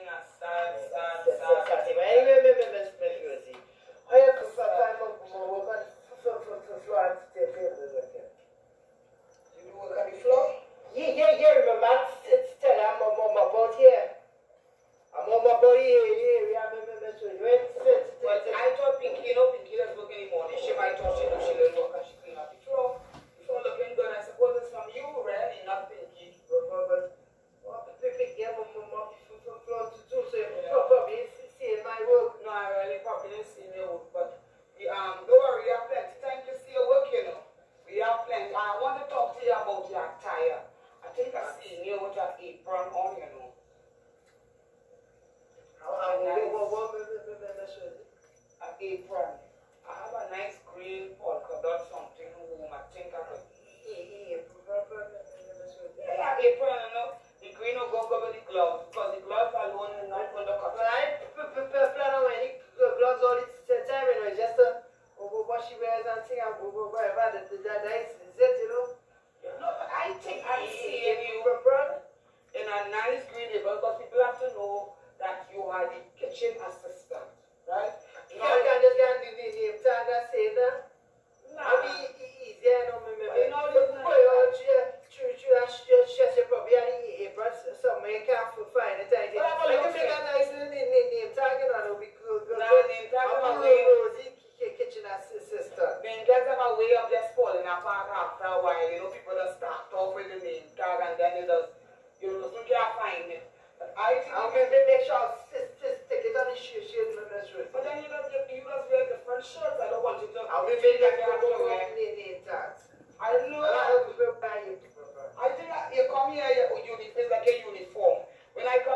thing as sad. Anyway, Miss Rosie, I have to find more work for Florence to take care of the work. You do work on the floor? Yeah, remember, it's tell I'm about here. I'm on my body here, Miss Rosie. Well, I thought Pinky doesn't work anymore. She might thought she doesn't work and she clean up the floor. The floor looking good. I suppose it's from you, really, not Pinky. But Pinky, I'm on my floor to do, so probably see my work. No, I really probably didn't see your work, but don't worry, you have plenty time to see your work, We have plenty. I want to talk to you about your attire. I think I seen you with an apron on, An apron. I have a nice green polka dot something home. I think I could. Yeah, apron, The green will go with the gloves because the gloves alone are not going to cut. But I plan on wearing gloves all the time, it's just what she wears and thing and whatever that is it, No, but I think I'm seeing you in a nice green apron because people have to know that you are the kitchen assistant, right? You can't just get the name tag and say that. Nah. It'll be easier, maybe. She probably had the apron somewhere you can't find it. I can make a nice name tag, it'll be good. Name tag I'm Rosie, kitchen assistant. Name tags have a way of just falling apart after a while. People just start off with the name tag and then you can't find it. But I think I'll make sure I'll stick it on the shoes, but then you just wear different shirts. I don't want you to. I'll be feel making like you have to wear. name tags. I know. I think you come here, it's like a uniform. When I come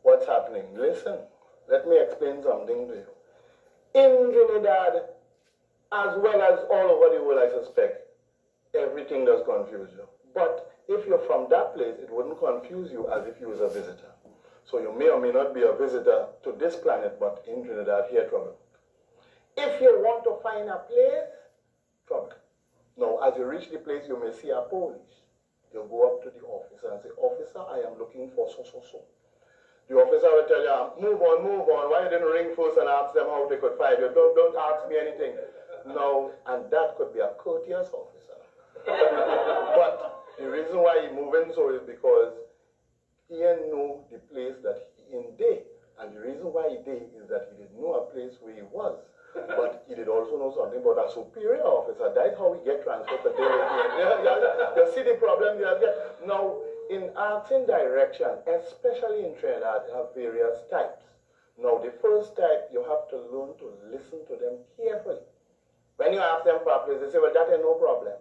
What's happening? Listen, let me explain something to you. In Trinidad, as well as all over the world, I suspect, everything does confuse you. But if you're from that place, it wouldn't confuse you as if you was a visitor. So you may or may not be a visitor to this planet, but in Trinidad, here, trouble. If you want to find a place, trouble. Now, as you reach the place, you may see a police. You go up to the officer and say, "Officer, I am looking for so. The officer will tell you, move on. Why you didn't ring first and ask them how they could find you? Don't ask me anything." No, and that could be a courteous officer. But the reason why he moving so is because he didn't know the place that he in day. And the reason why he did is that he didn't know a place where he was. But he did also know something about a superior officer. That's how we get transferred to day. You see the problem you get. Now, in asking direction, especially in Trinidad, you have various types. Now, the first type, you have to learn to listen to them carefully. When you ask them for a place, they say, "Well, that ain't no problem.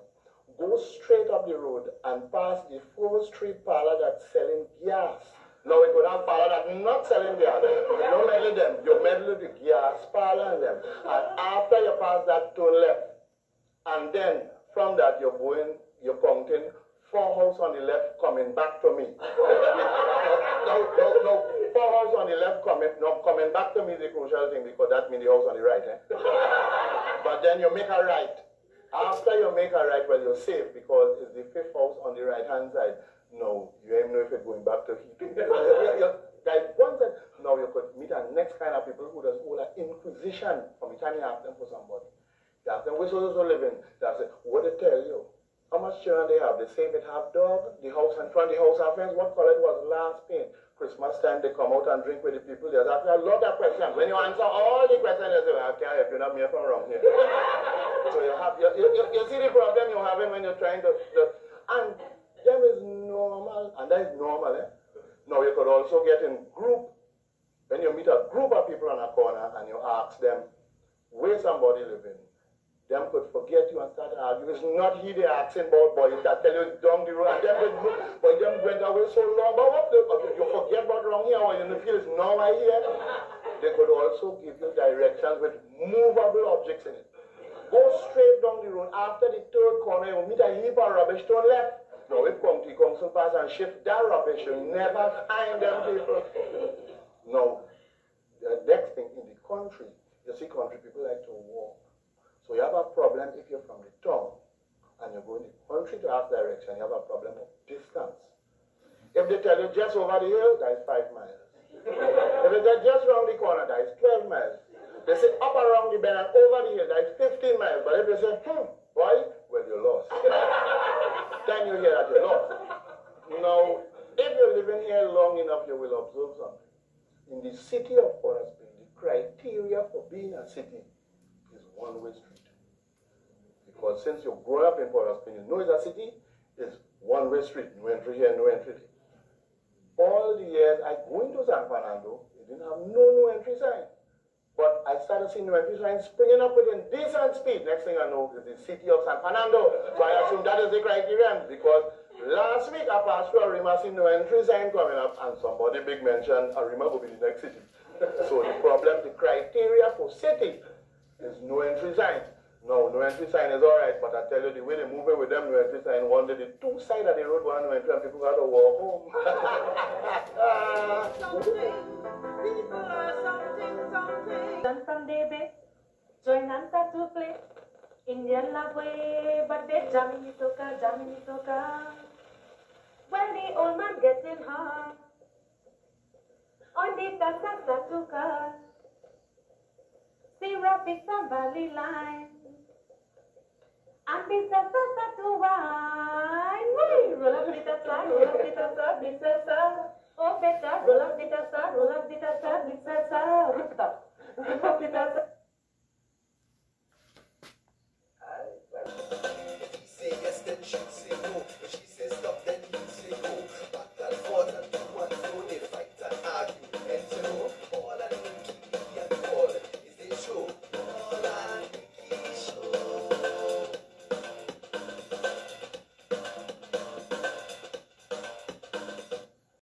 Go straight up the road and pass the first street parlor that's selling gas." Now, we could have parlor that's not selling gas. You don't meddle them. You meddle the gas parlor and them. And after you pass that, turn left. And then, from that, you're counting 4 houses on the left coming back to me. No, 4 houses on the left coming back to me is the crucial thing, because that means the house on the right. But then you make a right. After you make a right, well, you're safe, because it's the 5th house on the right-hand side. No, you don't know if it's going back to heat. Like one thing, now you could meet a next kind of people who does all an inquisition from the time you ask them for somebody. You ask them, "Where's so living?" They say, "What they tell you? How much children they have?" They say if it have dog, the house in front, the house have fence, what color it was last paint. Christmas time, they come out and drink with the people. There's actually a lot of questions. When you answer all the questions, they say, "Well, I can't help you, not me from wrong here." So you see the problem you're having when you're trying to and that is normal, and that is normal. Now you could also get in group. When you meet a group of people on a corner and you ask them where somebody living, them could forget you and start arguing. It's not he they're asking about, boy. It's that tell you down the road, and them went away so long. But what you forget about wrong here, or you feel it's normal here? They could also give you directions with movable objects in it. Go straight down the road. After the 3rd corner, you meet a heap of rubbish, turn left. Now, if county council pass and shift that rubbish, you never find them people. Now, the next thing in the country, you see country people like to walk. So you have a problem if you're from the town and you're going to the country to ask direction, you have a problem of distance. If they tell you just over the hill, that is 5 miles. If they tell just around the corner, that is 12 miles. They say up around the bend and over the hill, that is 15 miles. But if they say, why? Well, you're lost. Then you hear that you're lost. Now, if you're living here long enough, you will observe something. In the city of Port of Spain, the criteria for being a city is one-way street. Because since you grow up in Port of Spain, you know it's a city, it's one-way street. No entry here, no entry there. All the years I go into San Fernando, it didn't have no entry sign. But I started seeing no entry signs springing up within decent speed. Next thing I know is the city of San Fernando. So I assume that is the criterion, because last week I passed through Arima, seen no entry sign coming up, and somebody big mentioned Arima will be the next city. So the problem, the criteria for city is no entry sign. No entry sign is alright, but I tell you the way they move it with them no entry sign, one day the 2 sides of the road were no entry and people got to walk home. People are something. Done from David, join Anta to play. Indian love way, but they jamming it toka. When the old man getting hard, on the tata. See rapid from Valley Line. And the tata to wine. Roll up the tata, big tata. Oh, better, roll up the tata, big tata. Roll up the tata.